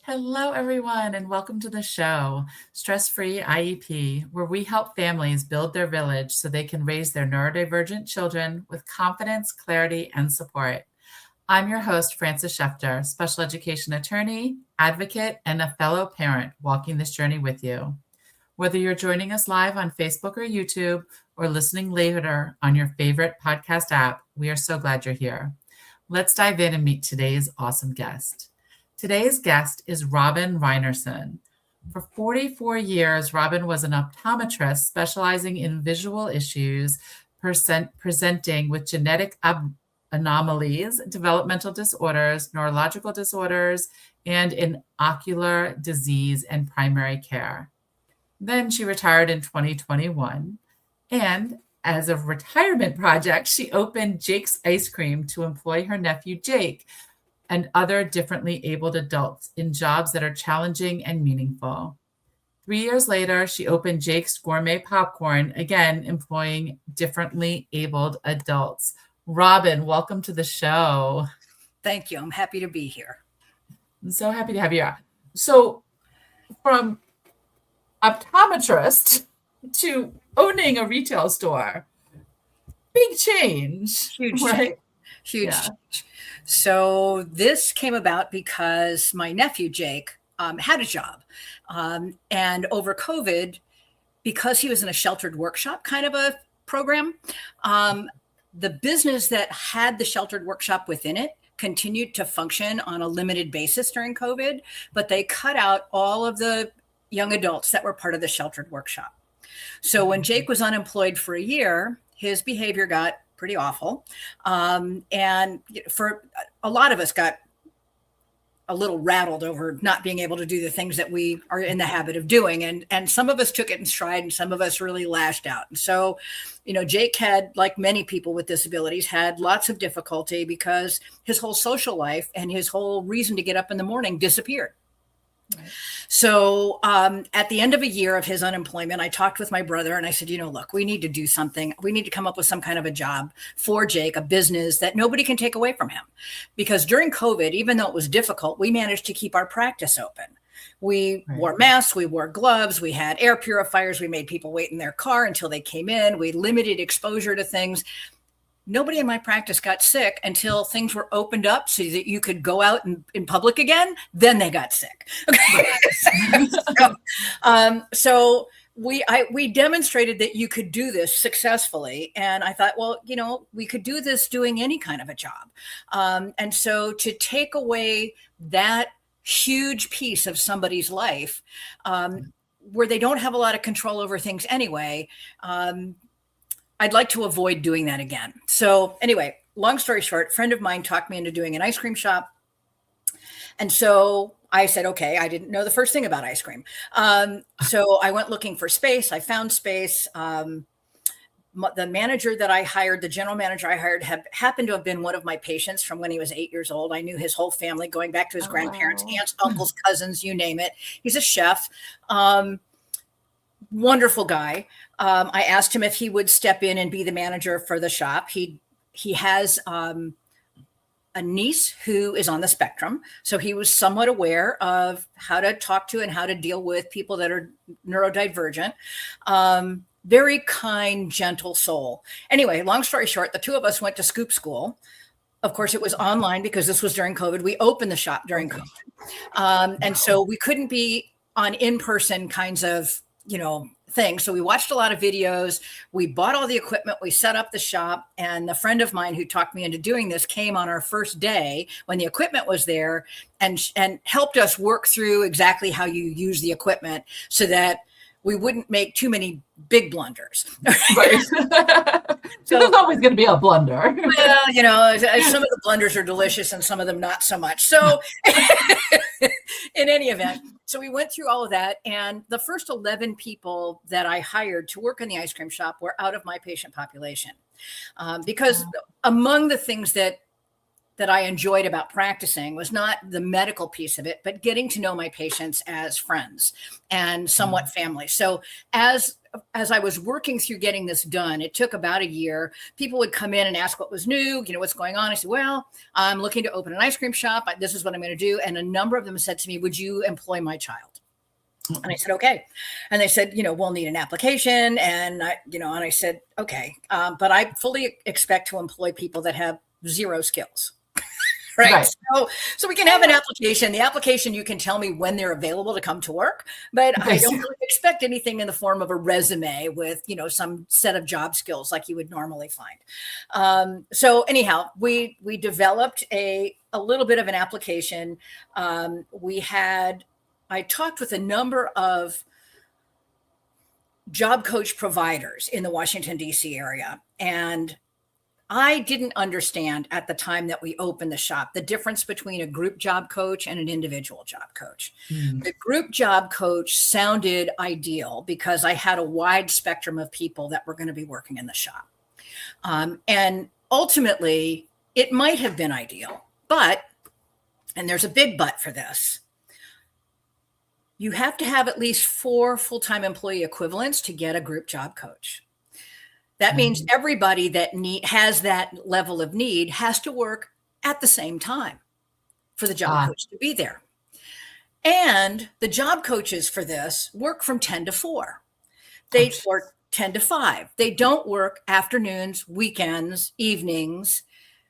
Hello, everyone, and welcome to the show, Stress Free IEP, where we help families build their village so they can raise their neurodivergent children with confidence, clarity, and support. I'm your host, Frances Schefter, special education attorney, advocate, and a fellow parent walking this journey with you. Whether you're joining us live on Facebook or YouTube or listening later on your favorite podcast app, we are so glad you're here. Let's dive in and meet today's awesome guest. Today's guest is Robin Rinearson. For 44 years, Robin was an optometrist specializing in visual issues, presenting with genetic anomalies, developmental disorders, neurological disorders, and in ocular disease and primary care. Then she retired in 2021, and as a retirement project, she opened Jake's Ice Cream to employ her nephew, Jake, and other differently abled adults in jobs that are challenging and meaningful. 3 years later, she opened Jake's Gourmet Popcorn, again employing differently abled adults. Robin, welcome to the show. Thank you. I'm happy to be here. I'm so happy to have you. So from optometrist to owning a retail store, big change. Huge, right? Huge change. So this came about because my nephew, Jake, had a job. And over COVID, because he was in a sheltered workshop kind of a program, the business that had the sheltered workshop within it continued to function on a limited basis during COVID, but they cut out all of the young adults that were part of the sheltered workshop. So when Jake was unemployed for a year, his behavior got pretty awful. And for a lot of us got a little rattled over not being able to do the things that we are in the habit of doing. And some of us took it in stride and some of us really lashed out. And so, Jake had, like many people with disabilities, had lots of difficulty because his whole social life and his whole reason to get up in the morning disappeared. Right. So at the end of a year of his unemployment, I talked with my brother and I said, look, we need to do something. We need to come up with some kind of a job for Jake, a business that nobody can take away from him. Because during COVID, even though it was difficult, we managed to keep our practice open. We wore masks, we wore gloves, we had air purifiers, we made people wait in their car until they came in. We limited exposure to things. Nobody in my practice got sick until things were opened up so that you could go out in public again. Then they got sick. Okay. So we demonstrated that you could do this successfully. And I thought, well, we could do this doing any kind of a job. And so to take away that huge piece of somebody's life where they don't have a lot of control over things anyway, I'd like to avoid doing that again. So anyway, long story short, a friend of mine talked me into doing an ice cream shop. And so I said, okay, I didn't know the first thing about ice cream. So I went looking for space. I found space. The manager that I hired, the general manager I hired, happened to have been one of my patients from when he was 8 years old. I knew his whole family, going back to his grandparents, aunts, uncles, cousins, you name it. He's a chef. Wonderful guy. I asked him if he would step in and be the manager for the shop. He has a niece who is on the spectrum. So he was somewhat aware of how to talk to and how to deal with people that are neurodivergent. Very kind, gentle soul. Anyway, long story short, the two of us went to Scoop School. Of course, it was online because this was during COVID. We opened the shop during COVID. And so we couldn't be on in-person kinds of things. So we watched a lot of videos. We bought all the equipment. We set up the shop. And the friend of mine who talked me into doing this came on our first day when the equipment was there and helped us work through exactly how you use the equipment so that we wouldn't make too many big blunders. Right. So there's always going to be a blunder. Well, some of the blunders are delicious and some of them not so much. So in any event, so we went through all of that. And the first 11 people that I hired to work in the ice cream shop were out of my patient population. Because among the things that I enjoyed about practicing was not the medical piece of it, but getting to know my patients as friends and somewhat family. So as as I was working through getting this done, it took about a year. People would come in and ask what was new, what's going on. I said, well, I'm looking to open an ice cream shop. This is what I'm going to do. And a number of them said to me, would you employ my child? And I said, okay. And they said, we'll need an application. And I said, okay. But I fully expect to employ people that have zero skills. Right. So we can have an application. The application, you can tell me when they're available to come to work, but I don't really expect anything in the form of a resume with, some set of job skills like you would normally find. So anyhow, we developed a little bit of an application. I talked with a number of job coach providers in the Washington, D.C. area, and I didn't understand at the time that we opened the shop the difference between a group job coach and an individual job coach. The group job coach sounded ideal because I had a wide spectrum of people that were going to be working in the shop. And ultimately, it might have been ideal, but, and there's a big but for this, you have to have at least 4 full-time employee equivalents to get a group job coach. That means everybody that has that level of need has to work at the same time for the job coach to be there. And the job coaches for this work from 10 to 4. They work 10 to 5. They don't work afternoons, weekends, evenings,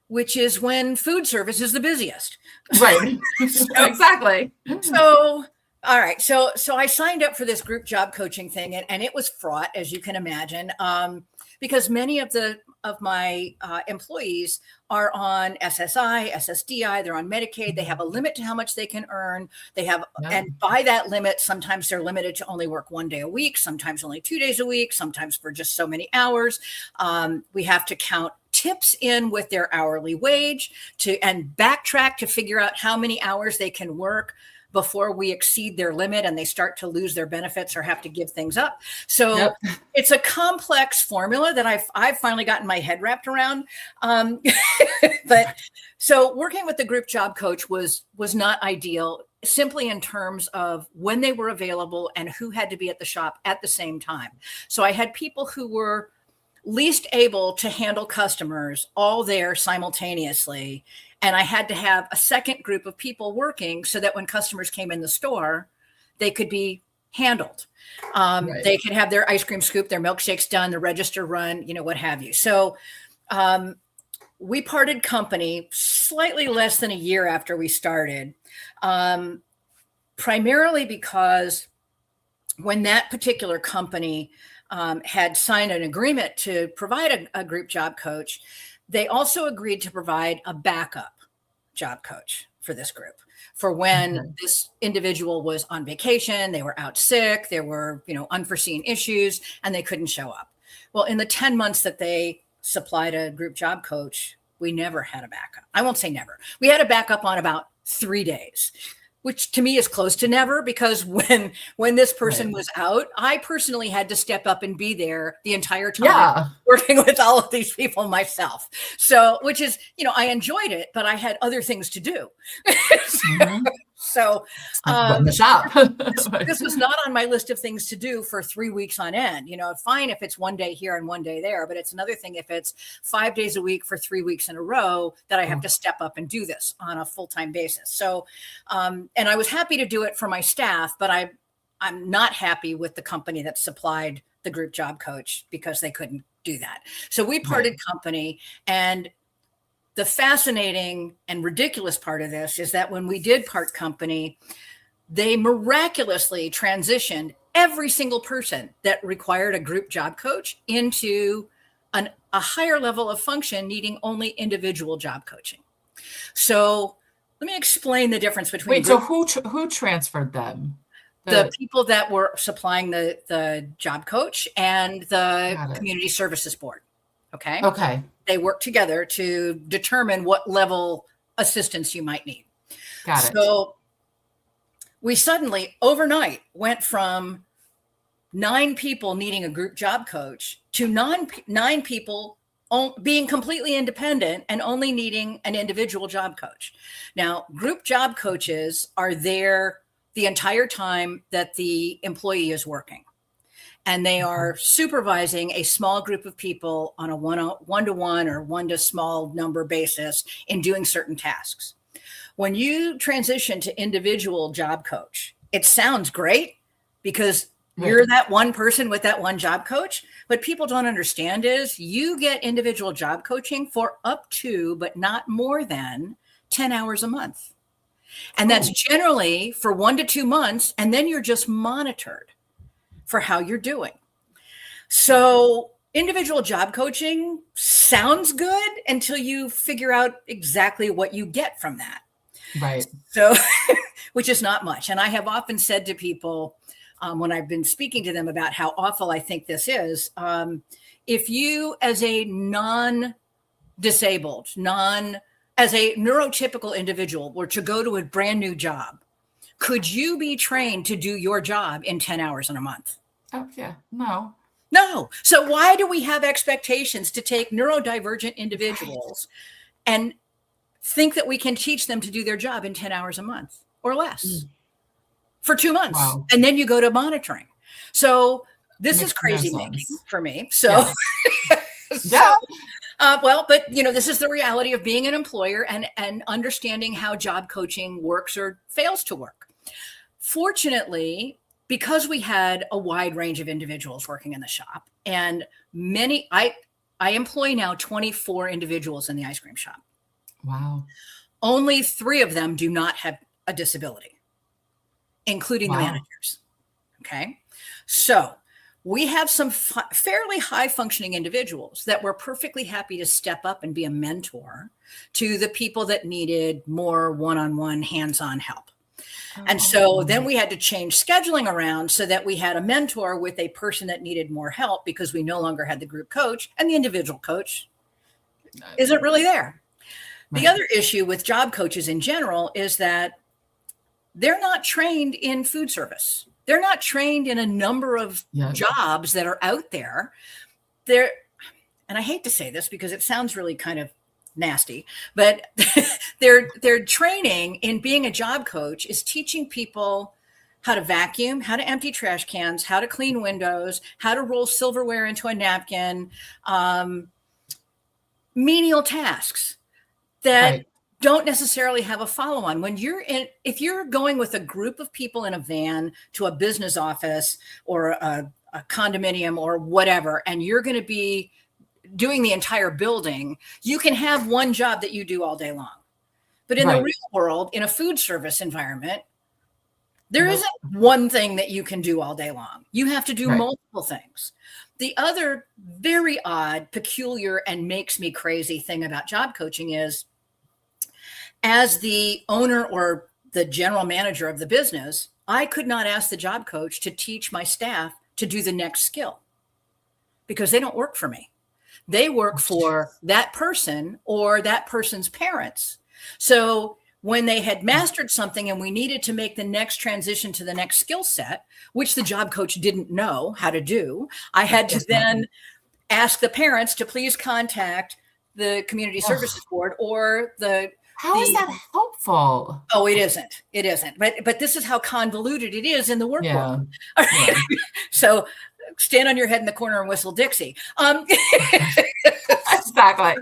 which is when food service is the busiest. Right. Exactly. So, all right. So I signed up for this group job coaching thing, and it was fraught, as you can imagine, because many of my employees are on SSI, SSDI, they're on Medicaid. They have a limit to how much they can earn. And by that limit, sometimes they're limited to only work 1 day a week, sometimes only 2 days a week, sometimes for just so many hours. We have to count tips in with their hourly wage and backtrack to figure out how many hours they can work before we exceed their limit and they start to lose their benefits or have to give things up. So it's a complex formula that I've finally gotten my head wrapped around. But so working with the group job coach was not ideal, simply in terms of when they were available and who had to be at the shop at the same time. So I had people who were least able to handle customers all there simultaneously. And I had to have a second group of people working so that when customers came in the store, they could be handled. They could have their ice cream scoop, their milkshakes done, the register run, what have you. So we parted company slightly less than a year after we started, primarily because when that particular company had signed an agreement to provide a group job coach, they also agreed to provide a backup job coach for this group for when this individual was on vacation, they were out sick, there were, unforeseen issues, and they couldn't show up. Well, in the 10 months that they supplied a group job coach, we never had a backup. I won't say never. We had a backup on about 3 days, which to me is close to never, because when this person was out, I personally had to step up and be there the entire time, working with all of these people myself. So, which is, I enjoyed it, but I had other things to do. So the shop. this was not on my list of things to do for 3 weeks on end. Fine if it's 1 day here and 1 day there, but it's another thing if it's 5 days a week for 3 weeks in a row that I have to step up and do this on a full-time basis. So, and I was happy to do it for my staff, but I'm not happy with the company that supplied the group job coach because they couldn't do that. So we parted company, and the fascinating and ridiculous part of this is that when we did part company, they miraculously transitioned every single person that required a group job coach into a higher level of function needing only individual job coaching. So let me explain the difference between. Wait, so who transferred them? The people that were supplying the job coach and the community services board. Okay. They work together to determine what level assistance you might need. Got it. So we suddenly overnight went from 9 people needing a group job coach to nine people being completely independent and only needing an individual job coach. Now, group job coaches are there the entire time that the employee is working. and they are supervising a small group of people on a one-to-one or one to small number basis in doing certain tasks. When you transition to individual job coach, it sounds great because you're that one person with that one job coach. What people don't understand is you get individual job coaching for up to, but not more than 10 hours a month. And that's generally for 1 to 2 months. And then you're just monitored for how you're doing. So individual job coaching sounds good until you figure out exactly what you get from that. Right. So, which is not much. And I have often said to people, when I've been speaking to them about how awful I think this is, if you as a non-disabled, as a neurotypical individual were to go to a brand new job, could you be trained to do your job in 10 hours in a month? Oh, yeah. No. No. So why do we have expectations to take neurodivergent individuals and think that we can teach them to do their job in 10 hours a month or less? For 2 months. Wow. And then you go to monitoring. So this is crazy making for me. So, well, but this is the reality of being an employer and understanding how job coaching works or fails to work. Fortunately, because we had a wide range of individuals working in the shop, and I employ now 24 individuals in the ice cream shop. Wow. Only 3 of them do not have a disability, including the managers. Okay. So we have some fairly high functioning individuals that were perfectly happy to step up and be a mentor to the people that needed more one-on-one hands-on help. And so then we had to change scheduling around so that we had a mentor with a person that needed more help because we no longer had the group coach, and the individual coach isn't really there. The other issue with job coaches in general is that they're not trained in food service. They're not trained in a number of jobs that are out there. And I hate to say this because it sounds really kind of nasty, but their training in being a job coach is teaching people how to vacuum, how to empty trash cans, how to clean windows, how to roll silverware into a napkin, menial tasks that don't necessarily have a follow-on. If you're going with a group of people in a van to a business office or a condominium or whatever, and you're going to be doing the entire building, you can have one job that you do all day long. But in the real world, in a food service environment, there isn't one thing that you can do all day long. You have to do multiple things. The other very odd, peculiar, and makes me crazy thing about job coaching is, as the owner or the general manager of the business, I could not ask the job coach to teach my staff to do the next skill because they don't work for me. They work for that person or that person's parents. So when they had mastered something and we needed to make the next transition to the next skill set, which the job coach didn't know how to do, I had to then ask the parents to please contact the community services board or How is that helpful? Oh, it isn't. It isn't. But this is how convoluted it is in the work world. So stand on your head in the corner and whistle Dixie. Exactly.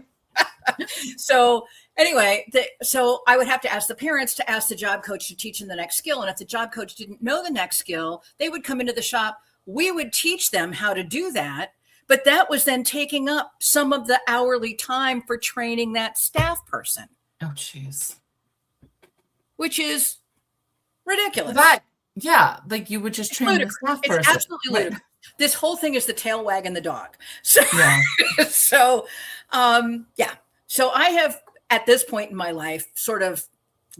So anyway, so I would have to ask the parents to ask the job coach to teach them the next skill. And if the job coach didn't know the next skill, they would come into the shop. We would teach them how to do that. But that was then taking up some of the hourly time for training that staff person. Oh, geez. Which is ridiculous. Like you would just train the staff person. It's absolutely ludicrous. This whole thing is the tail wagging the dog. So, So I have, at this point in my life, sort of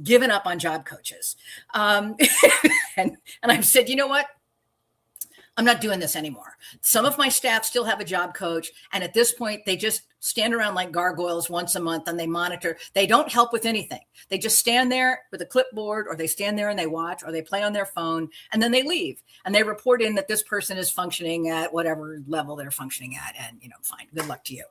given up on job coaches. And I've said, you know what? I'm not doing this anymore. Some of my staff still have a job coach. And at this point, they just stand around like gargoyles once a month and they monitor. They don't help with anything. They just stand there with a clipboard, or they stand there and they watch, or they play on their phone, and then they leave. And they report in that this person is functioning at whatever level they're functioning at. And, fine, good luck to you.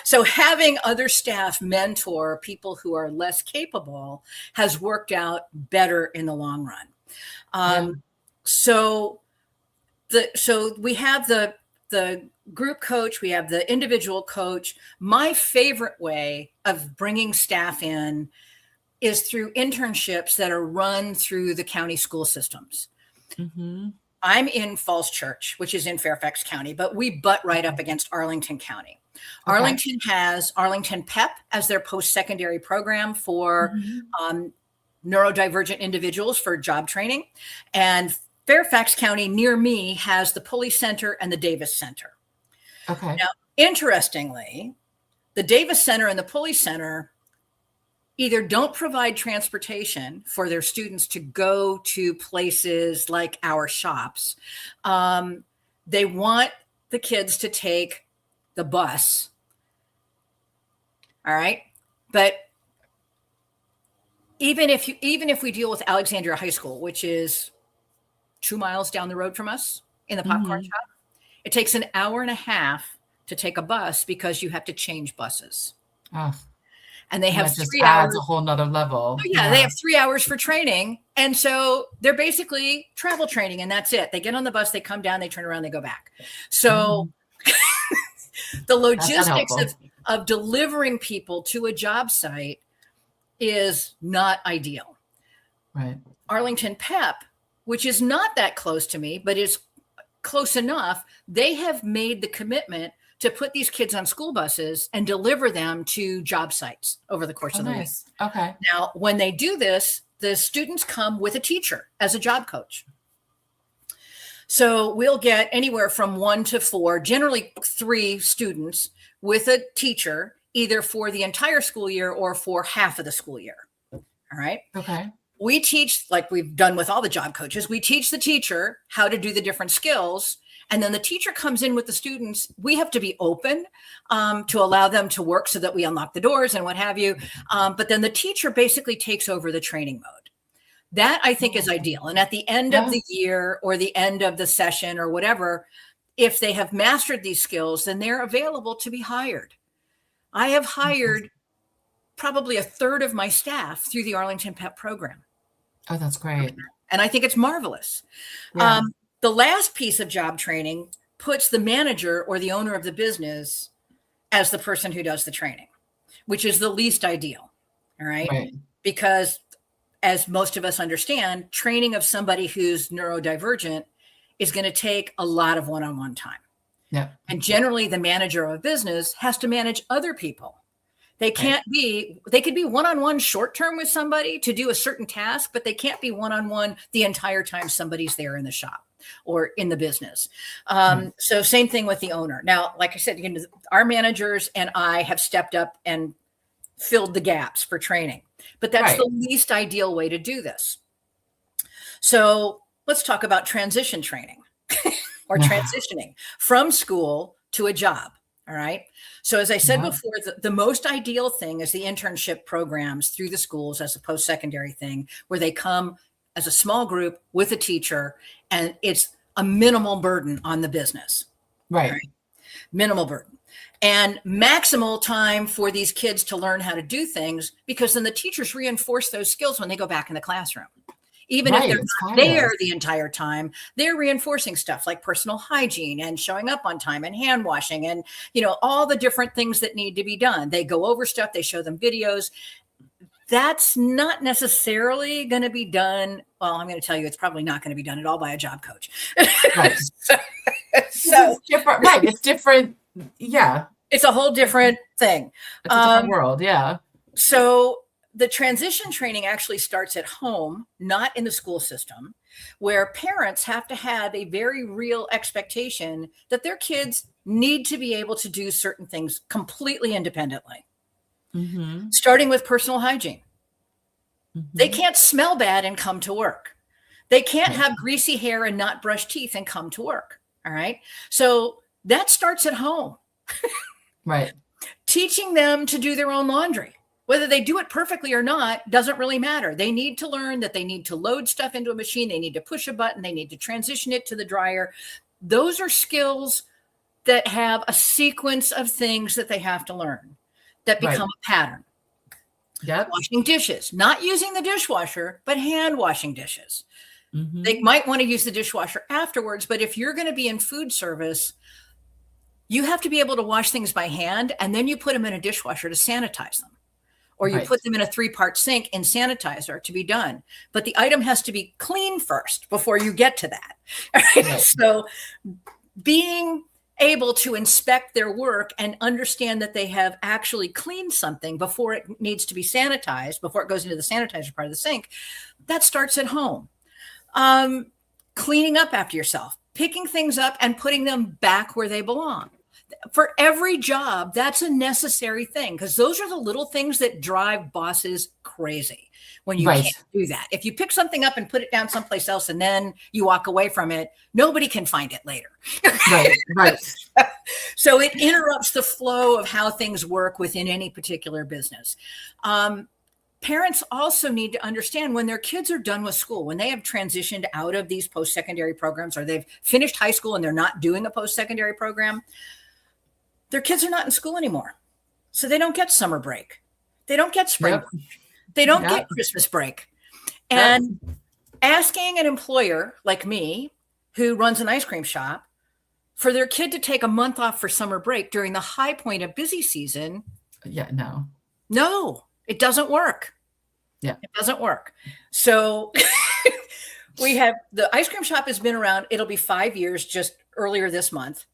So having other staff mentor people who are less capable has worked out better in the long run. So So we have the group coach, we have the individual coach. My favorite way of bringing staff in is through internships that are run through the county school systems. Mm-hmm. I'm in Falls Church, which is in Fairfax County, but we butt right up against Arlington County. Okay. Arlington has Arlington PEP as their post-secondary program for neurodivergent individuals for job training. And Fairfax County near me has the Pulley Center and the Davis Center. Okay. Now, interestingly, the Davis Center and the Pulley Center either don't provide transportation for their students to go to places like our shops. They want the kids to take the bus. All right. But even if we deal with Alexandria High School, which is 2 miles down the road from us in the popcorn shop, it takes an hour and a half to take a bus because you have to change buses. Oh. And they have that just 3 adds hours. a whole nother level. Oh, yeah, they have 3 hours for training. And so they're basically travel training, and that's it. They get on the bus, they come down, they turn around, they go back. So the logistics of delivering people to a job site is not ideal. Right. Arlington PEP, which is not that close to me, but is close enough, they have made the commitment to put these kids on school buses and deliver them to job sites over the course of the week. Okay. Now, when they do this, the students come with a teacher as a job coach. So we'll get anywhere from 1 to 4, generally 3 students with a teacher, either for the entire school year or for half of the school year. All right. Okay. We teach, like we've done with all the job coaches, we teach the teacher how to do the different skills. And then the teacher comes in with the students. We have to be open to allow them to work so that we unlock the doors and what have you. But then the teacher basically takes over the training mode. That I think is ideal. And at the end of the year or the end of the session or whatever, if they have mastered these skills, then they're available to be hired. I have hired probably a third of my staff through the Arlington PEP program. Oh, that's great. And I think it's marvelous. Yeah. The last piece of job training puts the manager or the owner of the business as the person who does the training, which is the least ideal. All right. Because as most of us understand, training of somebody who's neurodivergent is going to take a lot of one-on-one time. Yeah. And generally the manager of a business has to manage other people. They can't be, they could be one-on-one short-term with somebody to do a certain task, but they can't be one-on-one the entire time somebody's there in the shop or in the business. So same thing with the owner. Now, like I said, our managers and I have stepped up and filled the gaps for training, but that's the least ideal way to do this. So let's talk about transition training or transitioning from school to a job. All right. So as I said before, the most ideal thing is the internship programs through the schools as a post-secondary thing, where they come as a small group with a teacher, and it's a minimal burden on the business. Right. Minimal burden. And maximal time for these kids to learn how to do things, because then the teachers reinforce those skills when they go back in the classroom. Even if they're not there the entire time, they're reinforcing stuff like personal hygiene and showing up on time and hand washing and, all the different things that need to be done. They go over stuff. They show them videos. That's not necessarily going to be done. Well, I'm going to tell you, it's probably not going to be done at all by a job coach. Right. so it's different. Right. It's different. Yeah. It's a whole different thing. It's a different world. Yeah. So the transition training actually starts at home, not in the school system, where parents have to have a very real expectation that their kids need to be able to do certain things completely independently, starting with personal hygiene. They can't smell bad and come to work. They can't have greasy hair and not brush teeth and come to work. All right. So that starts at home. Right. Teaching them to do their own laundry. Whether they do it perfectly or not doesn't really matter. They need to learn that they need to load stuff into a machine. They need to push a button. They need to transition it to the dryer. Those are skills that have a sequence of things that they have to learn that become a pattern. Washing dishes, not using the dishwasher, but hand washing dishes. They might want to use the dishwasher afterwards, but if you're going to be in food service, you have to be able to wash things by hand, and then you put them in a dishwasher to sanitize them. Or you put them in a 3-part sink in sanitizer to be done. But the item has to be clean first before you get to that. Right? So being able to inspect their work and understand that they have actually cleaned something before it needs to be sanitized, before it goes into the sanitizer part of the sink, that starts at home. Cleaning up after yourself, picking things up and putting them back where they belong. For every job, that's a necessary thing, because those are the little things that drive bosses crazy when you can't do that. If you pick something up and put it down someplace else and then you walk away from it, nobody can find it later. Right. So it interrupts the flow of how things work within any particular business. Parents also need to understand when their kids are done with school, when they have transitioned out of these post-secondary programs, or they've finished high school and they're not doing a post-secondary program, their kids are not in school anymore. So they don't get summer break. They don't get spring break. They don't get Christmas break. And asking an employer like me, who runs an ice cream shop, for their kid to take a month off for summer break during the high point of busy season. No, it doesn't work. It doesn't work. So we have, the ice cream shop has been around. It'll be 5 years just earlier this month.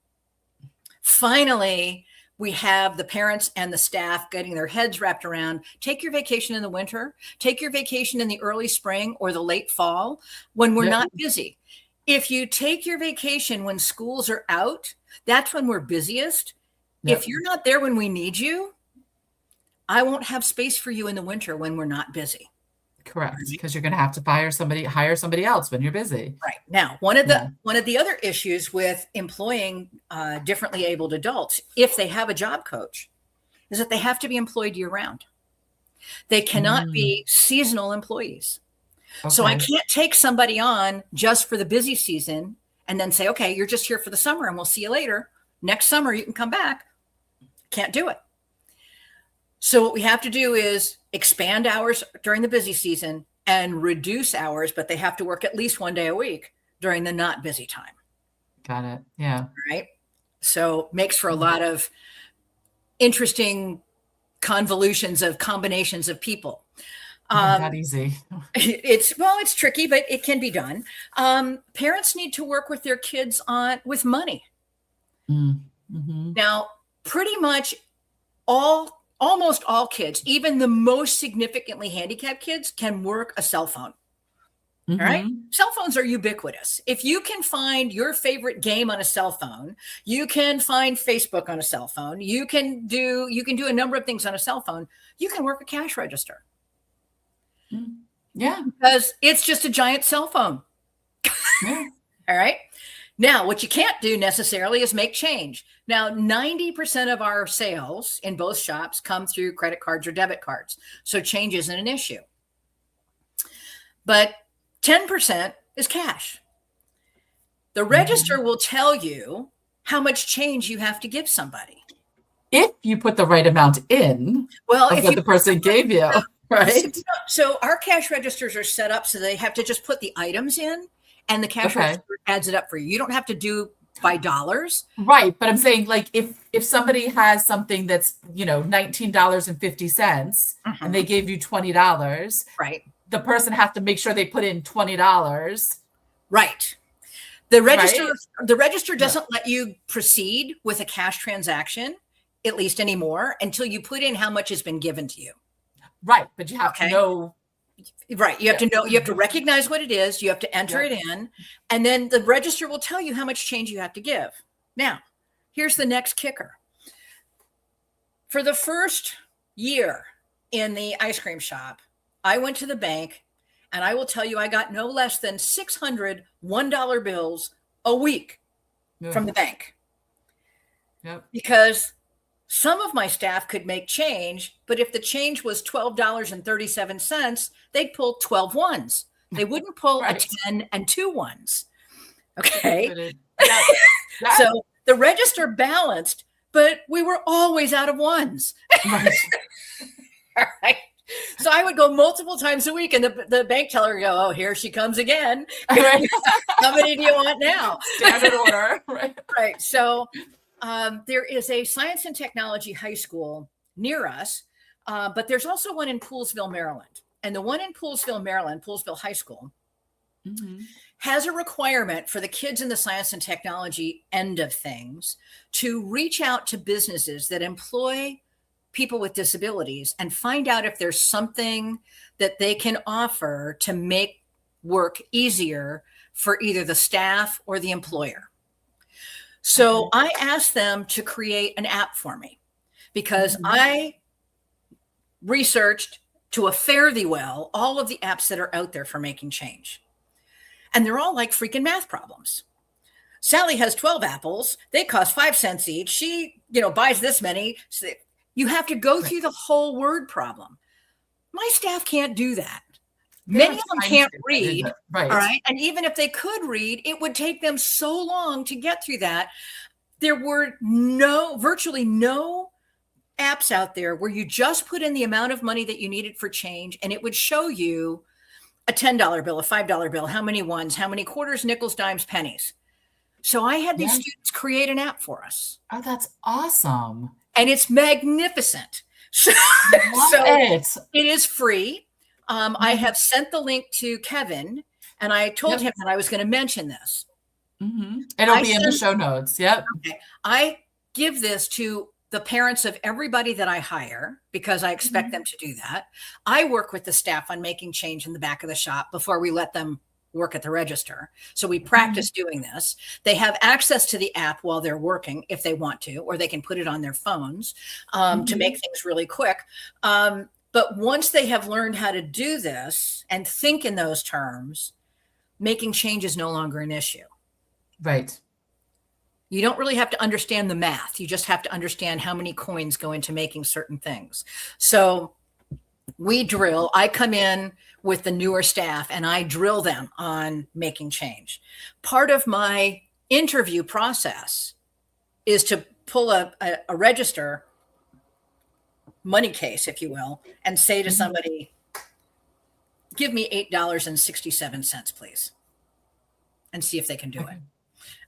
Finally, we have the parents and the staff getting their heads wrapped around, take your vacation in the winter, take your vacation in the early spring or the late fall when we're not busy. If you take your vacation when schools are out, that's when we're busiest. If you're not there when we need you, I won't have space for you in the winter when we're not busy. Correct, because you're going to have to hire somebody else when you're busy. Right. Now, one of the other issues with employing differently abled adults, if they have a job coach, is that they have to be employed year round. They cannot be seasonal employees. So I can't take somebody on just for the busy season and then say, okay, you're just here for the summer and we'll see you later. Next summer, you can come back. Can't do it. So what we have to do is expand hours during the busy season and reduce hours, but they have to work at least 1 day a week during the not busy time. Got it. Yeah. Right. So makes for a lot of interesting convolutions of combinations of people. Not easy. It's tricky, but it can be done. Parents need to work with their kids with money. Now, pretty much almost all kids, even the most significantly handicapped kids, can work a cell phone. All right. Cell phones are ubiquitous. If you can find your favorite game on a cell phone, you can find Facebook on a cell phone. You can do a number of things on a cell phone. You can work a cash register. Yeah. Because it's just a giant cell phone. All right. Now, what you can't do necessarily is make change. Now, 90% of our sales in both shops come through credit cards or debit cards. So change isn't an issue. But 10% is cash. The register will tell you how much change you have to give somebody. If you put the right amount in, of what the person gave you, right? So our cash registers are set up so they have to just put the items in and the cash register adds it up for you. You don't have to do by dollars. Right. But I'm saying, like, if somebody has something that's, $19.50 and they gave you $20, right, the person has to make sure they put in $20. Right. The register doesn't let you proceed with a cash transaction, at least anymore, until you put in how much has been given to you. Right. But you have to know. Right. You have to know, you have to recognize what it is. You have to enter it in, and then the register will tell you how much change you have to give. Now, here's the next kicker. For the first year in the ice cream shop, I went to the bank, and I will tell you, I got no less than 600 $1 bills a week from the bank. Because some of my staff could make change, but if the change was $12.37, they'd pull 12 ones. They wouldn't pull a 10 and 2 ones. Okay. So the register balanced, but we were always out of ones. All right. So I would go multiple times a week, and the bank teller would go, "Oh, here she comes again. Right. How many do you want now?" Standard order. Right. Right. So there is a science and technology high school near us, but there's also one in Poolesville, Maryland. And the one in Poolesville, Maryland, Poolesville High School, has a requirement for the kids in the science and technology end of things to reach out to businesses that employ people with disabilities and find out if there's something that they can offer to make work easier for either the staff or the employer. So I asked them to create an app for me because I researched to a fare thee well all of the apps that are out there for making change. And they're all like freaking math problems. Sally has 12 apples. They cost 5 cents each. She, buys this many. So you have to go through the whole word problem. My staff can't do that. Many of them can't read. Right. All right. And even if they could read, it would take them so long to get through that. There were virtually no apps out there where you just put in the amount of money that you needed for change, and it would show you a $10 bill, a $5 bill, how many ones, how many quarters, nickels, dimes, pennies. So I had these students create an app for us. Oh, that's awesome. And it's magnificent. So it is free. I have sent the link to Kevin, and I told him that I was going to mention this. It'll be in the show notes. Yep. Okay. I give this to the parents of everybody that I hire because I expect them to do that. I work with the staff on making change in the back of the shop before we let them work at the register. So we practice doing this. They have access to the app while they're working if they want to, or they can put it on their phones to make things really quick. But once they have learned how to do this and think in those terms, making change is no longer an issue. Right. You don't really have to understand the math. You just have to understand how many coins go into making certain things. So we drill. I come in with the newer staff and I drill them on making change. Part of my interview process is to pull a register, money case, if you will, and say to somebody, give me $8.67, please, and see if they can do it.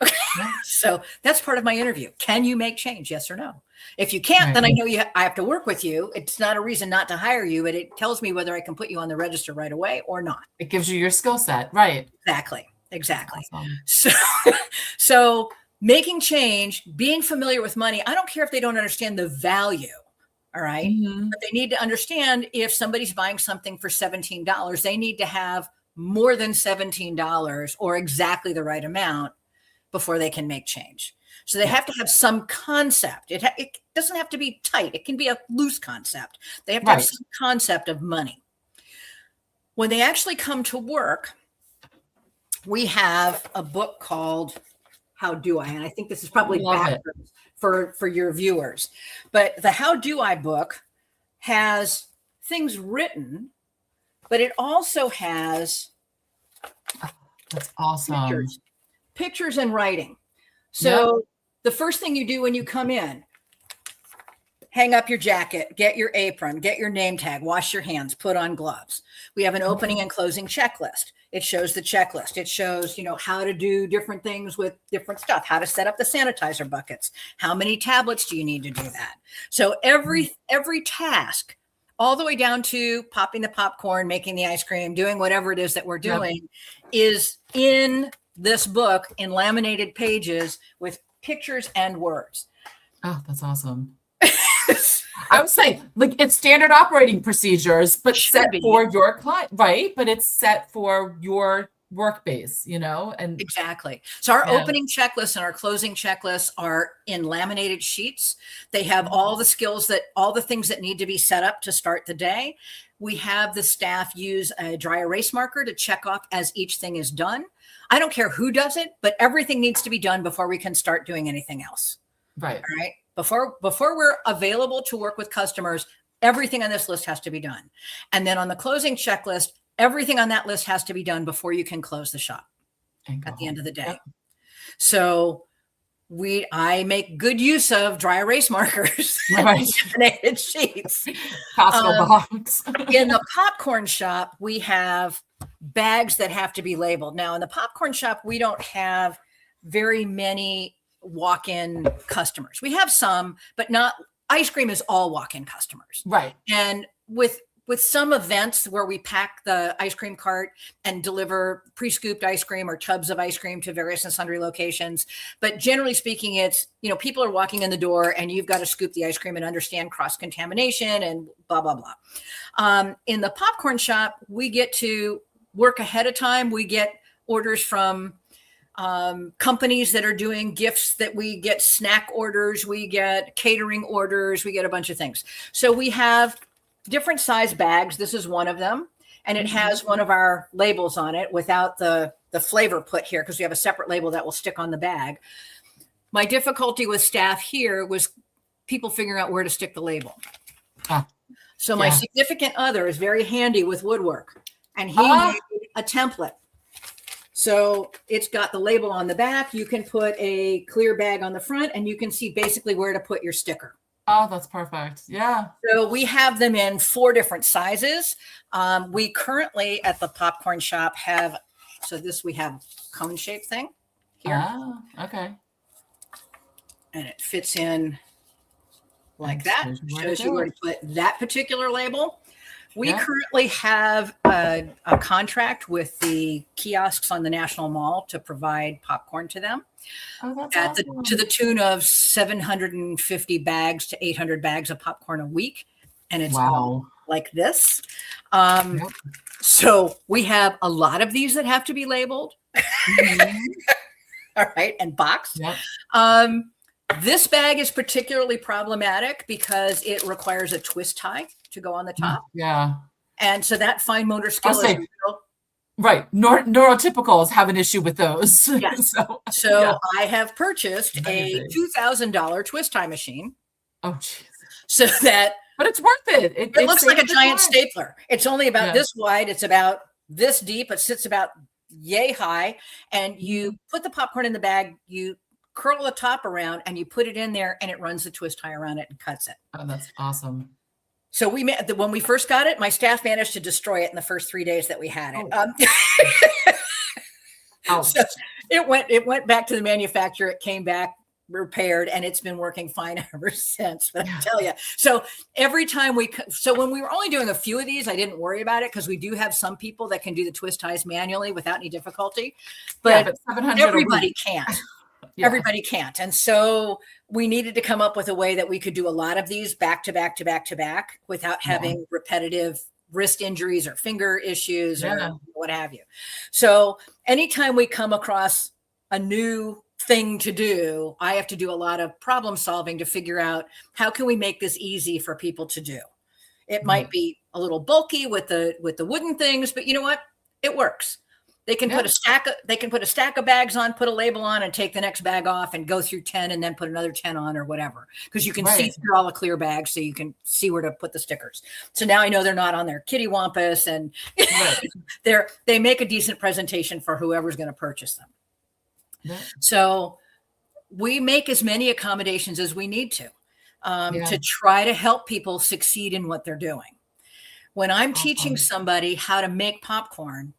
Okay. So that's part of my interview. Can you make change? Yes or no? If you can't, then I know I have to work with you. It's not a reason not to hire you, but it tells me whether I can put you on the register right away or not. It gives you your skill set. Right. Exactly. Awesome. So making change, being familiar with money, I don't care if they don't understand the value. All right. But they need to understand if somebody's buying something for $17, they need to have more than $17 or exactly the right amount before they can make change. So they have to have some concept. It doesn't have to be tight. It can be a loose concept. They have to have some concept of money. When they actually come to work, we have a book called How Do I? And I think this is probably backwards for your viewers. But the How Do I book has things written, but it also has that's awesome. Pictures and writing. So the first thing you do when you come in, hang up your jacket, get your apron, get your name tag, wash your hands, put on gloves. We have an opening and closing checklist. It shows the checklist. It shows, how to do different things with different stuff, how to set up the sanitizer buckets. How many tablets do you need to do that? So every task, all the way down to popping the popcorn, making the ice cream, doing whatever it is that we're doing, is in this book in laminated pages with pictures and words. Oh, that's awesome. I would say, it's standard operating procedures, but set for your client, right? But it's set for your work base, and exactly. So our opening checklist and our closing checklists are in laminated sheets. They have all the things that need to be set up to start the day. We have the staff use a dry erase marker to check off as each thing is done. I don't care who does it, but everything needs to be done before we can start doing anything else. Right. All right. Before we're available to work with customers, everything on this list has to be done. And then on the closing checklist, everything on that list has to be done before you can close the shop at the end of the day. So I make good use of dry erase markers and Right. laminated sheets. Costco box. In the popcorn shop, we have bags that have to be labeled. Now, in the popcorn shop, we don't have very many walk-in customers. We have some, but not. Ice cream is all walk-in customers. Right. And with some events where we pack the ice cream cart and deliver pre-scooped ice cream or tubs of ice cream to various and sundry locations. But generally speaking, it's, people are walking in the door and you've got to scoop the ice cream and understand cross-contamination and blah, blah, blah. In the popcorn shop, we get to work ahead of time. We get orders from companies that are doing gifts, that we get snack orders, we get catering orders, we get a bunch of things. So we have different size bags. This is one of them. And it has one of our labels on it without the flavor put here, because we have a separate label that will stick on the bag. My difficulty with staff here was people figuring out where to stick the label. So my significant other is very handy with woodwork, and he made a template. So it's got the label on the back. You can put a clear bag on the front, and you can see basically where to put your sticker. Oh, that's perfect. Yeah. So we have them in 4 different sizes. We currently at the popcorn shop have, we have cone shape thing here. Oh, okay. And it fits in like that. Shows you where to put that particular label. We currently have a contract with the kiosks on the National Mall to provide popcorn to them. Oh, that's awesome. To the tune of 750 bags to 800 bags of popcorn a week. And it's all like this. So we have a lot of these that have to be labeled. All right. And boxed. This bag is particularly problematic because it requires a twist tie to go on the top. Yeah. And so that fine motor skill is real. Right. Neurotypicals have an issue with those. Yes. So I have purchased a $2,000 twist tie machine. Oh, jeez. So that. But it's worth it. It looks like a giant stapler. It's only about this wide. It's about this deep. It sits about yay high. And you put the popcorn in the bag. You curl the top around and you put it in there, and it runs the twist tie around it and cuts it. Oh, that's awesome. So when we first got it, my staff managed to destroy it in the first 3 days that we had it. So it went back to the manufacturer. It came back repaired, and it's been working fine ever since. But I tell you, so every time when we were only doing a few of these, I didn't worry about it because we do have some people that can do the twist ties manually without any difficulty. But everybody can't. Everybody can't. And so we needed to come up with a way that we could do a lot of these back to back to back to back without having repetitive wrist injuries or finger issues or what have you. So anytime we come across a new thing to do, I have to do a lot of problem solving to figure out how can we make this easy for people to do. It might be a little bulky with the wooden things, but you know what? It works. They can put a stack of bags on, put a label on, and take the next bag off and go through 10 and then put another 10 on or whatever. Because you can see through all the clear bags, so you can see where to put the stickers. So now I know they're not on their kitty wampus, and they make a decent presentation for whoever's going to purchase them. So we make as many accommodations as we need to try to help people succeed in what they're doing. When I'm teaching somebody how to make popcorn,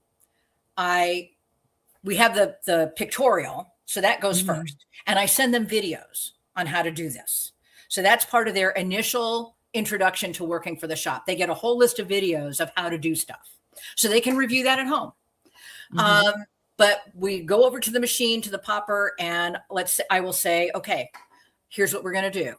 we have the pictorial, so that goes first, and I send them videos on how to do this. So that's part of their initial introduction to working for the shop. They get a whole list of videos of how to do stuff, so they can review that at home. But we go over to the machine, to the popper, and I will say, okay, here's what we're going to do.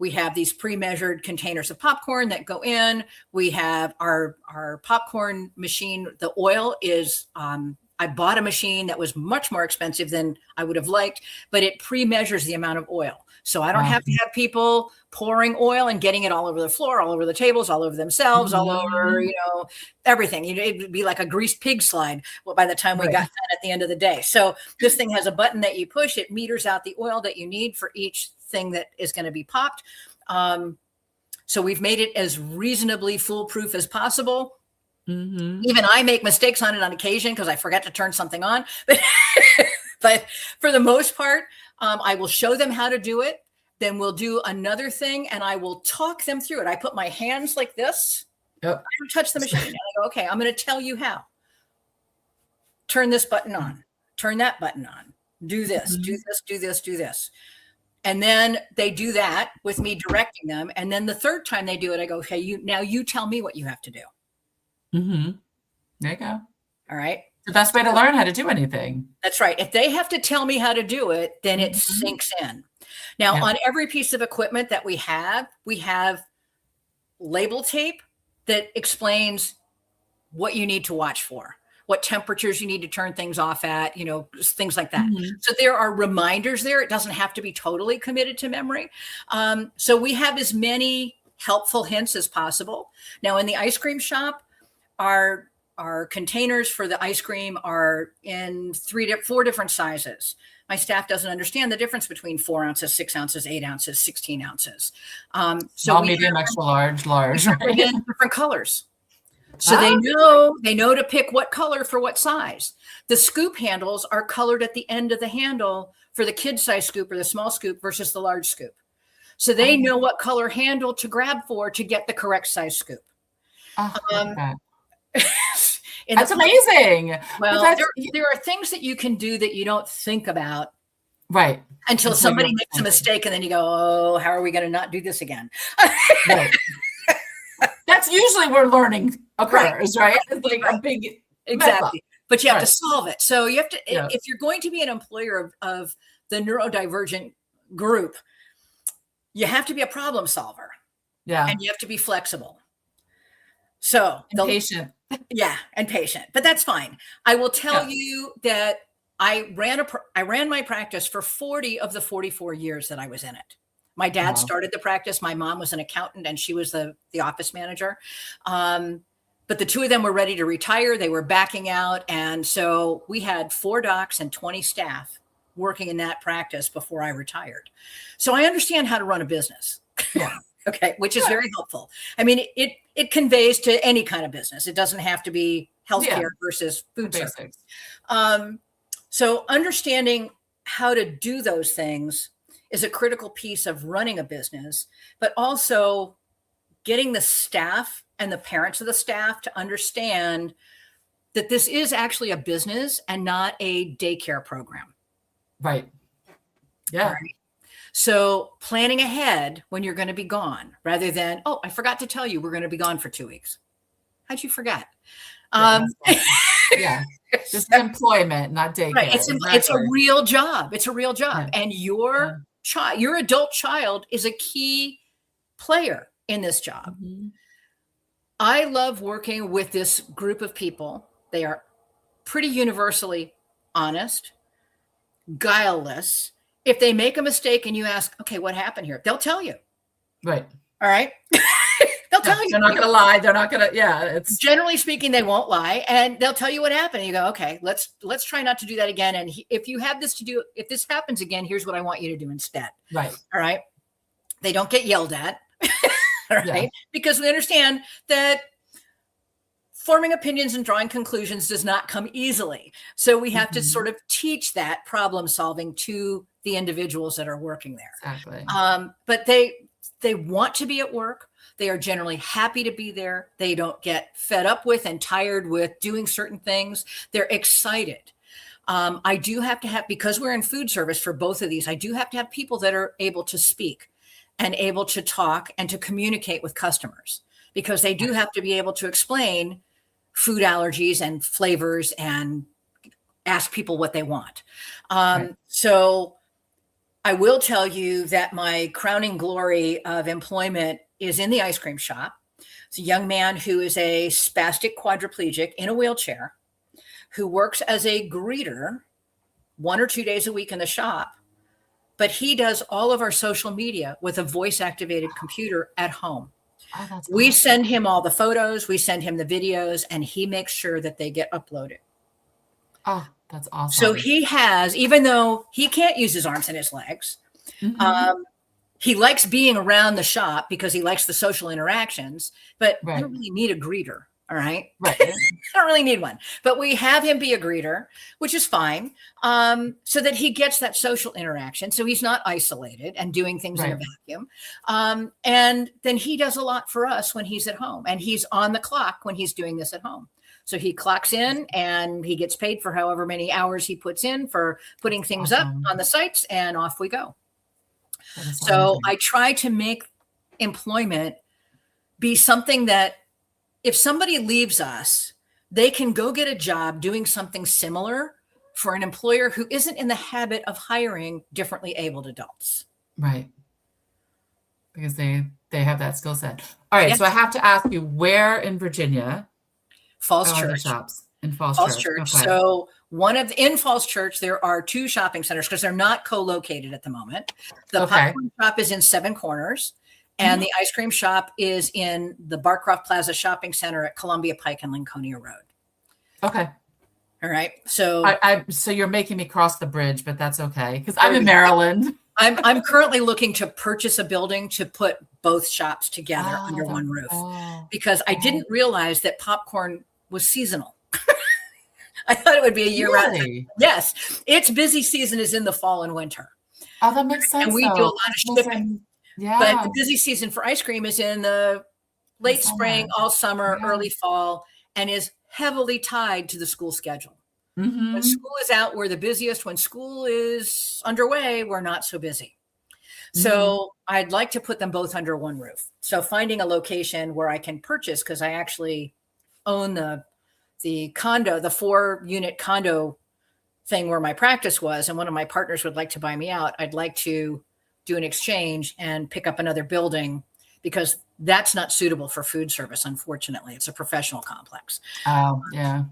We have these pre-measured containers of popcorn that go in. We have our popcorn machine. The oil is, I bought a machine that was much more expensive than I would have liked, but it pre-measures the amount of oil. So I don't have to have people pouring oil and getting it all over the floor, all over the tables, all over themselves, all over, everything. It would be like a greased pig slide by the time we got done at the end of the day. So this thing has a button that you push. It meters out the oil that you need for each thing that is going to be popped. So we've made it as reasonably foolproof as possible. Even I make mistakes on it on occasion because I forget to turn something on. But for the most part, I will show them how to do it. Then we'll do another thing and I will talk them through it. I put my hands like this. Yep. I don't touch the machine. And I go, okay, I'm going to tell you how. Turn this button on. Turn that button on. Do this, do this, do this, do this. And then they do that with me directing them. And then the third time they do it, I go, okay, now you tell me what you have to do. There you go. All right. The best way to learn how to do anything. That's right. If they have to tell me how to do it, then it sinks in. Now, on every piece of equipment that we have label tape that explains what you need to watch for, what temperatures you need to turn things off at, things like that. So there are reminders there. It doesn't have to be totally committed to memory. So we have as many helpful hints as possible. Now, in the ice cream shop, our containers for the ice cream are in 4 different sizes. My staff doesn't understand the difference between 4 ounces, 6 ounces, 8 ounces, 16 ounces. Small, medium, extra large, large. Right? In different colors. So they know to pick what color for what size. The scoop handles are colored at the end of the handle for the kid size scoop or the small scoop versus the large scoop. So they know what color handle to grab for to get the correct size scoop. That's amazing. Well, there are things that you can do that you don't think about. Right. Until somebody makes a mistake and then you go, oh, how are we going to not do this again? Right. That's usually where learning occurs, right? It's like a big exactly. But you have to solve it. So you have to, if you're going to be an employer of the neurodivergent group, you have to be a problem solver. Yeah. And you have to be flexible. So patient. Yeah, and patient. But that's fine. I will tell you that I ran my practice for 40 of the 44 years that I was in it. My dad started the practice. My mom was an accountant and she was the office manager. But the two of them were ready to retire. They were backing out. And so we had 4 docs and 20 staff working in that practice before I retired. So I understand how to run a business. Yeah. Okay. Which is very helpful. I mean, it conveys to any kind of business. It doesn't have to be healthcare versus food service. So understanding how to do those things is a critical piece of running a business, but also getting the staff and the parents of the staff to understand that this is actually a business and not a daycare program. Right. Yeah. Right. So planning ahead when you're going to be gone rather than, oh, I forgot to tell you we're going to be gone for 2 weeks. How'd you forget? Yeah. This is employment, not daycare. Right. It's a real job. It's a real job. Yeah. And your adult child is a key player in this job. I love working with this group of people. They are pretty universally honest, guileless. If they make a mistake and you ask, okay, what happened here? They'll tell you. Right. All right. They'll tell you. They're not going to lie. They're not going to, it's generally speaking, they won't lie. And they'll tell you what happened. You go, okay, let's try not to do that again. And if you have this to do, if this happens again, here's what I want you to do instead. Right. All right. They don't get yelled at. All right. Yeah. Because we understand that forming opinions and drawing conclusions does not come easily. So we have to sort of teach that problem solving to the individuals that are working there. Exactly. But they want to be at work. They are generally happy to be there. They don't get fed up with and tired with doing certain things. They're excited. I do have to have, because we're in food service for both of these, I do have to have people that are able to speak and able to talk and to communicate with customers, because they do have to be able to explain food allergies and flavors and ask people what they want. So I will tell you that my crowning glory of employment is in the ice cream shop. It's a young man who is a spastic quadriplegic in a wheelchair who works as a greeter 1 or 2 days a week in the shop, but he does all of our social media with a voice activated computer at home. Oh, we send him all the photos, we send him the videos, and he makes sure that they get uploaded. Oh, that's awesome. So he has, even though he can't use his arms and his legs, he likes being around the shop because he likes the social interactions, but you don't really need a greeter. All right. Right. I don't really need one, but we have him be a greeter, which is fine. So that he gets that social interaction. So he's not isolated and doing things in a Right. vacuum. And then he does a lot for us when he's at home, and he's on the clock when he's doing this at home. So he clocks in and he gets paid for however many hours he puts in for putting things up Awesome. on the sites, and off we go. That is So amazing. I try to make employment be something that if somebody leaves us, they can go get a job doing something similar for an employer who isn't in the habit of hiring differently abled adults. Right. Because they have that skill set. All right. Yeah. So I have to ask you, where in Virginia Falls are the Church. shops? In Falls Falls Church. Church. Okay. So in Falls Church, there are 2 shopping centers because they're not co-located at the moment. The popcorn shop is in Seven Corners, and the ice cream shop is in the Barcroft Plaza Shopping Center at Columbia Pike and Lincolnia Road. Okay. All right. So so you're making me cross the bridge, but that's okay because I'm in Maryland. I'm currently looking to purchase a building to put both shops together under one roof because I didn't realize that popcorn was seasonal. I thought it would be a year-round thing. Yes, its busy season is in the fall and winter. Oh, that makes sense. And we do a lot of shipping. Yeah. But the busy season for ice cream is in the late spring, all summer, early fall, and is heavily tied to the school schedule. When school is out, we're the busiest. When school is underway, we're not so busy. So I'd like to put them both under one roof. So finding a location where I can purchase, because I actually own the condo, the 4-unit condo thing where my practice was, and one of my partners would like to buy me out. I'd like to do an exchange and pick up another building because that's not suitable for food service. Unfortunately, it's a professional complex. Oh, yeah.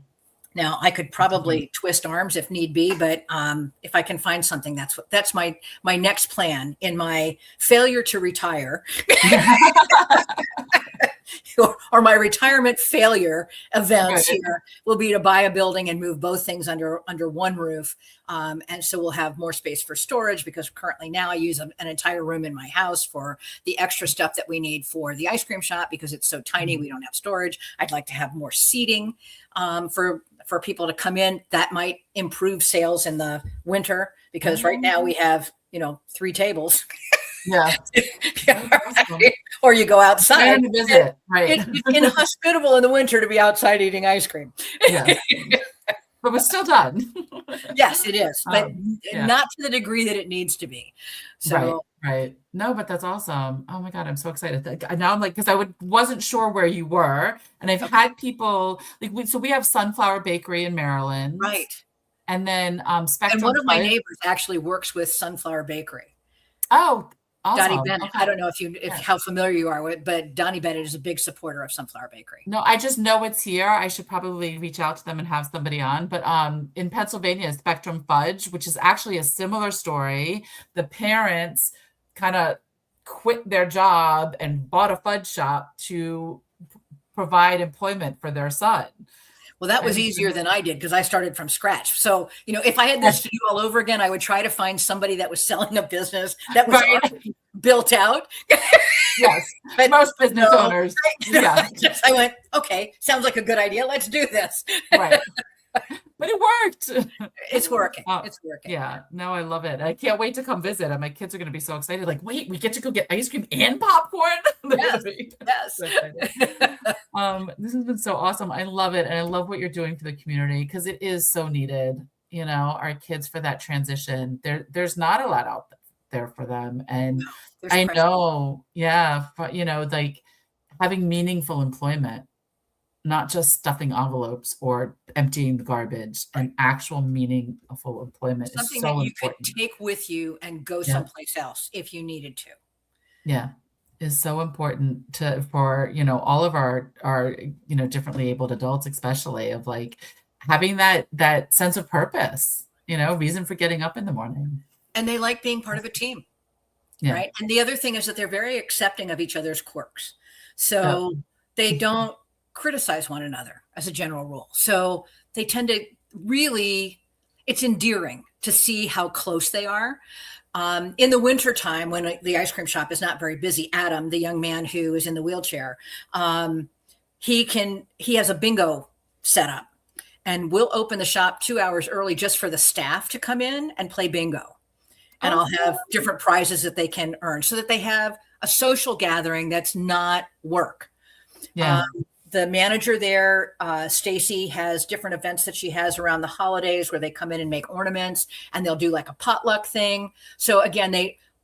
Now I could probably twist arms if need be, but if I can find something, that's my next plan in my failure to retire or my retirement failure events here will be to buy a building and move both things under one roof. And so we'll have more space for storage because currently now I use an entire room in my house for the extra stuff that we need for the ice cream shop because it's so tiny. We don't have storage. I'd like to have more seating for people to come in. That might improve sales in the winter because right now we have, 3 tables. Yeah. Right? Or you go outside. Visit. Right. It's inhospitable in the winter to be outside eating ice cream. Yeah. But we're still done. Yes, it is, but not to the degree that it needs to be. So right. No, but that's awesome. Oh my God, I'm so excited. Now I'm like, because I wasn't sure where you were, and I've had people so we have Sunflower Bakery in Maryland, right? And then Spectrum. And one of my neighbors actually works with Sunflower Bakery. Oh, awesome. Dottie Bennett. Okay. I don't know how familiar you are with, but Donnie Bennett is a big supporter of Sunflower Bakery. No, I just know it's here. I should probably reach out to them and have somebody on. But in Pennsylvania, Spectrum Fudge, which is actually a similar story. The parents kind of quit their job and bought a fudge shop to provide employment for their son. Well, that was easier than I did because I started from scratch. So, if I had this to do all over again, I would try to find somebody that was selling a business that was already built out. Yes, but most business owners. I went, okay, sounds like a good idea. Let's do this. Right. But it worked. It's working. It's working. Yeah. No, I love it. I can't wait to come visit. And my kids are going to be so excited. Like, wait, we get to go get ice cream and popcorn. Yes. So this has been so awesome. I love it. And I love what you're doing for the community because it is so needed. Our kids for that transition. There's not a lot out there for them. And I know, but like having meaningful employment. Not just stuffing envelopes or emptying the garbage, and actual meaningful employment something is so that you important. Could take with you and go someplace else if you needed to. Yeah, is so important for all of our differently abled adults, especially of like having that sense of purpose, reason for getting up in the morning. And they like being part of a team, right? And the other thing is that they're very accepting of each other's quirks, so they don't criticize one another as a general rule. So they tend to really, it's endearing to see how close they are. In the wintertime, when the ice cream shop is not very busy, Adam, the young man who is in the wheelchair, he has a bingo set up, and we'll open the shop 2 hours early just for the staff to come in and play bingo. And Oh, I'll have different prizes that they can earn so that they have a social gathering that's not work. yeah. The manager there, Stacy, has different events that she has around the holidays where they come in and make ornaments, and they'll do like a potluck thing. So again,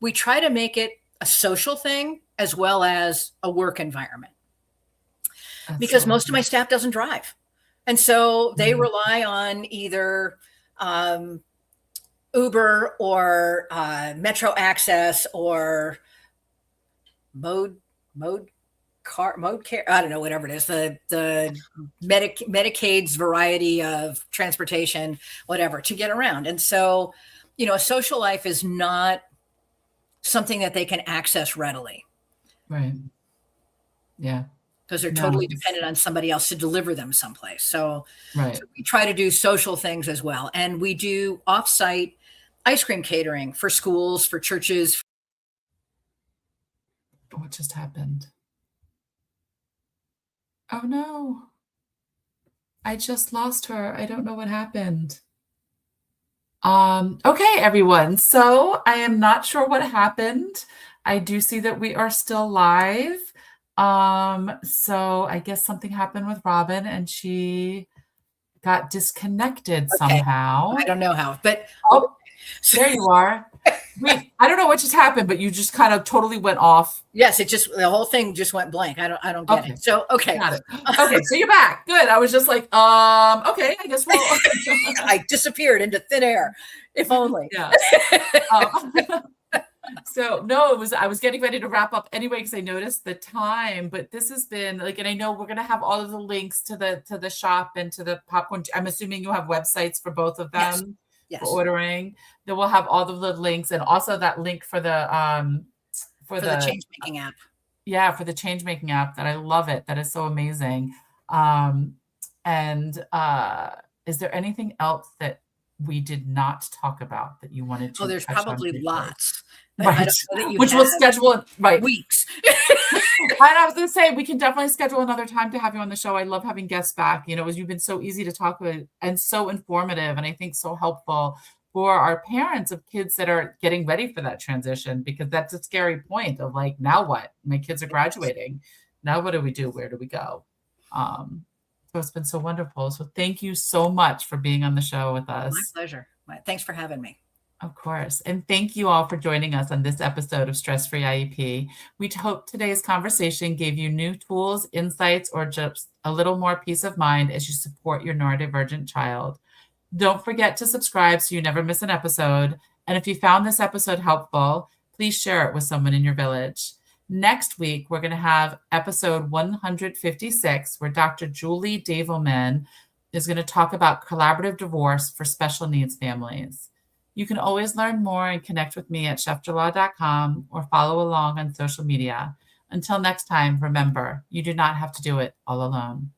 we try to make it a social thing as well as a work environment, because most of my staff doesn't drive. And so they rely on either Uber or Metro Access or Mode Care. I don't know, whatever it is, the Medicaid's variety of transportation, whatever, to get around. And so, a social life is not something that they can access readily. Right. Yeah. Because they're totally dependent on somebody else to deliver them someplace. So we try to do social things as well. And we do off-site ice cream catering for schools, for churches. What just happened? Oh no. I just lost her. I don't know what happened. Okay, everyone. So I am not sure what happened. I do see that we are still live. So I guess something happened with Robin and she got disconnected somehow. I don't know how, but there you are. Wait, I don't know what just happened, but you just kind of totally went off. Yes, the whole thing just went blank. I don't get it. So got it. Okay, so you're back. Good. I was just like, okay, I guess we'll. I disappeared into thin air. If only. Yeah. So no, I was getting ready to wrap up anyway because I noticed the time, but this has been like, and I know we're gonna have all of the links to the shop and to the popcorn. I'm assuming you have websites for both of them. Yes. For ordering. Then we'll have all of the links and also that link for the change making app. Yeah, for the change making app. That I love it. That is so amazing. And is there anything else that we did not talk about that you wanted to? Oh, there's probably lots. Right. Which we'll schedule weeks. And I was going to say, we can definitely schedule another time to have you on the show. I love having guests back. You've been so easy to talk with and so informative, and I think so helpful for our parents of kids that are getting ready for that transition, because that's a scary point of like, now what? My kids are graduating. Now what do we do? Where do we go? So it's been so wonderful. So thank you so much for being on the show with us. My pleasure. Thanks for having me. Of course. And thank you all for joining us on this episode of Stress Free IEP. We hope today's conversation gave you new tools, insights, or just a little more peace of mind as you support your neurodivergent child. Don't forget to subscribe so you never miss an episode. And if you found this episode helpful, please share it with someone in your village. Next week, we're going to have episode 156, where Dr. Julie Davelman is going to talk about collaborative divorce for special needs families. You can always learn more and connect with me at chefderlaw.com or follow along on social media. Until next time, remember, you do not have to do it all alone.